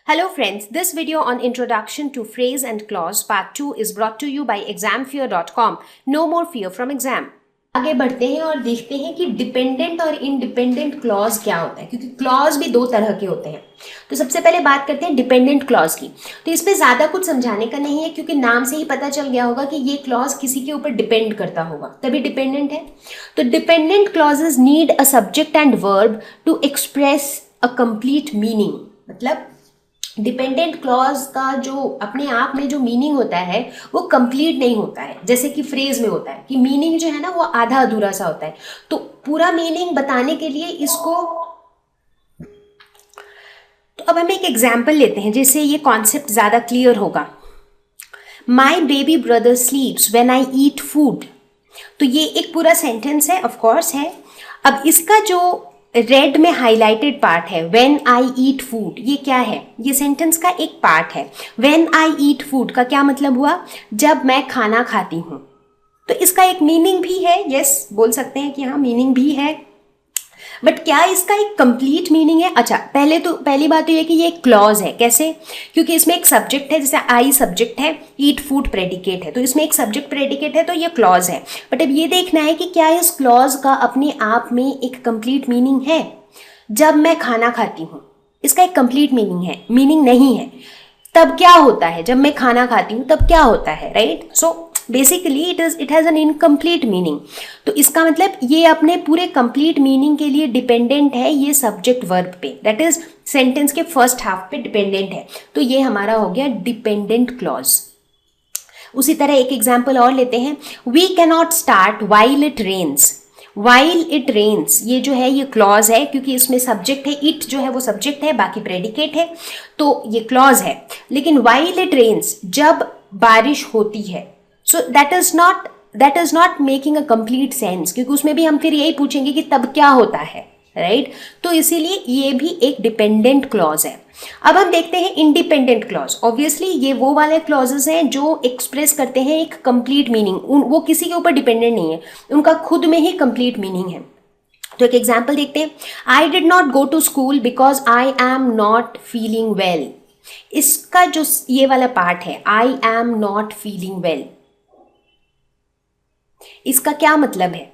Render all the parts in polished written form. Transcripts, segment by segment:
Hello friends, this video on Introduction to Phrase and Clause Part 2 is brought to you by examfear.com. No more fear from exam. आगे बढ़ते हैं और देखते हैं कि dependent और इंडिपेंडेंट क्लॉज क्या होता है, क्योंकि क्लॉज भी दो तरह के होते हैं। तो सबसे पहले बात करते हैं डिपेंडेंट क्लॉज की। तो इस पे ज़्यादा कुछ समझाने का नहीं है, क्योंकि नाम से ही पता चल गया होगा कि ये क्लॉज किसी के ऊपर डिपेंड करता होगा, तभी डिपेंडेंट है। तो dependent clauses need a subject and verb to express a complete meaning. मतलब डिपेंडेंट क्लॉज का जो अपने आप में जो मीनिंग होता है वो कंप्लीट नहीं होता है, जैसे कि फ्रेज में होता है कि मीनिंग जो है ना वो आधा अधूरा सा होता है। तो पूरा मीनिंग बताने के लिए इसको, तो अब हम एक एग्जाम्पल लेते हैं जिससे ये कॉन्सेप्ट ज़्यादा क्लियर होगा। My baby brother स्लीप्स when I eat food. तो ये एक पूरा सेंटेंस है, ऑफ कोर्स है। अब इसका जो रेड में हाईलाइटेड पार्ट है व्हेन आई ईट फूड, ये क्या है? ये सेंटेंस का एक पार्ट है। व्हेन आई ईट फूड का क्या मतलब हुआ? जब मैं खाना खाती हूँ। तो इसका एक मीनिंग भी है, यस बोल सकते हैं कि हाँ मीनिंग भी है, बट क्या इसका एक कंप्लीट मीनिंग है? अच्छा, पहली बात तो ये कि ये एक क्लॉज है। कैसे? क्योंकि इसमें एक सब्जेक्ट है, जैसे आई सब्जेक्ट है, ईट फूड प्रेडिकेट है, तो इसमें एक सब्जेक्ट प्रेडिकेट है, तो ये क्लॉज है। बट अब ये देखना है कि क्या इस क्लॉज का अपने आप में एक कंप्लीट मीनिंग है। जब मैं खाना खाती हूँ, इसका एक कंप्लीट मीनिंग है? मीनिंग नहीं है। तब क्या होता है? जब मैं खाना खाती हूँ तब क्या होता है, right? So basically it has an incomplete meaning. तो इसका मतलब ये अपने पूरे कंप्लीट मीनिंग के लिए डिपेंडेंट है ये सब्जेक्ट वर्ब पे, दैट इज सेंटेंस के फर्स्ट हाफ पे डिपेंडेंट है। तो ये हमारा हो गया डिपेंडेंट क्लॉज। उसी तरह एक एग्जाम्पल और लेते हैं। We can not start while it rains. While it rains ये जो है ये क्लॉज है, क्योंकि इसमें सब्जेक्ट है, इट जो है वो सब्जेक्ट है, बाकी प्रेडिकेट है, तो ये क्लॉज है। लेकिन वाइल इट रेन्स जब बारिश होती है, so that is not making a complete sense, क्योंकि उसमें भी हम फिर यही पूछेंगे कि तब क्या होता है, राइट? तो इसीलिए ये भी एक डिपेंडेंट क्लॉज है। अब हम देखते हैं इंडिपेंडेंट क्लॉज। ऑब्वियसली ये वो वाले क्लॉजेस हैं जो एक्सप्रेस करते हैं एक कंप्लीट मीनिंग, वो किसी के ऊपर डिपेंडेंट नहीं है, उनका खुद में ही कंप्लीट मीनिंग है। तो एक एग्जाम्पल देखते हैं। I did not go to school because I am not feeling well. इसका जो ये वाला पार्ट है, I am not feeling well, इसका क्या मतलब है?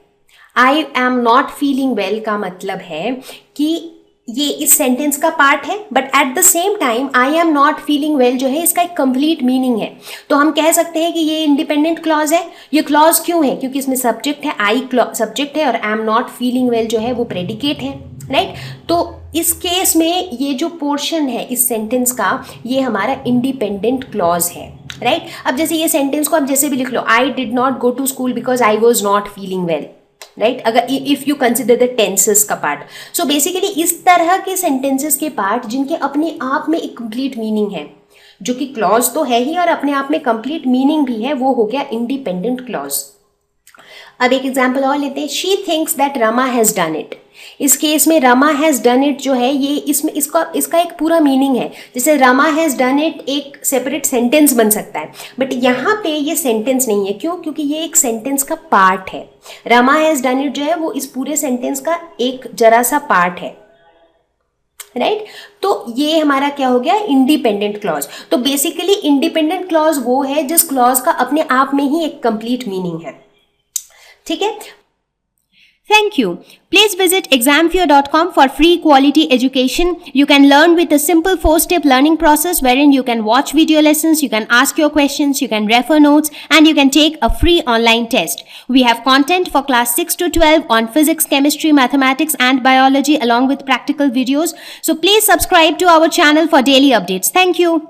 I am not feeling well का मतलब है कि ये इस सेंटेंस का पार्ट है, but at the same time I am not feeling well जो है इसका एक कंप्लीट मीनिंग है। तो हम कह सकते हैं कि ये इंडिपेंडेंट क्लॉज है। ये क्लॉज क्यों है? क्योंकि इसमें सब्जेक्ट है, आई सब्जेक्ट है, और आई एम नॉट फीलिंग वेल जो है वो प्रेडिकेट है, राइट? तो इस केस में ये जो पोर्शन है इस सेंटेंस का, ये हमारा इंडिपेंडेंट क्लॉज है, राइट? अब जैसे ये सेंटेंस को आप जैसे भी लिख लो, I did not go to school because I was not feeling well, right? अगर if you consider the tenses का पार्ट। सो बेसिकली इस तरह के सेंटेंसेस के पार्ट जिनके अपने आप में एक कंप्लीट मीनिंग है, जो कि क्लॉज तो है ही और अपने आप में कंप्लीट मीनिंग भी है, वो हो गया इंडिपेंडेंट क्लॉज। अब एक एग्जाम्पल और लेते हैं। She thinks that Rama has done it. इस केस में रमा हैज डन इट जो है ये इसमें इसका एक पूरा मीनिंग है। जैसे रमा हैज डन इट एक सेपरेट सेंटेंस बन सकता है, बट यहाँ पे ये सेंटेंस नहीं है। क्यों? क्योंकि ये एक सेंटेंस का पार्ट है। रमा हैज डन इट जो है वो इस पूरे सेंटेंस का एक जरा सा पार्ट है, राइट? तो ये हमारा क्या हो गया? Independent clause. तो बेसिकली इंडिपेंडेंट क्लॉज वो है जिस क्लॉज का अपने आप में ही एक कंप्लीट मीनिंग है, ठीक है? Thank you. Please visit examfear.com for free quality education. You can learn with a simple 4-step learning process wherein you can watch video lessons, you can ask your questions, you can refer notes, and you can take a free online test. We have content for class 6 to 12 on physics, chemistry, mathematics, and biology along with practical videos. So please subscribe to our channel for daily updates. Thank you.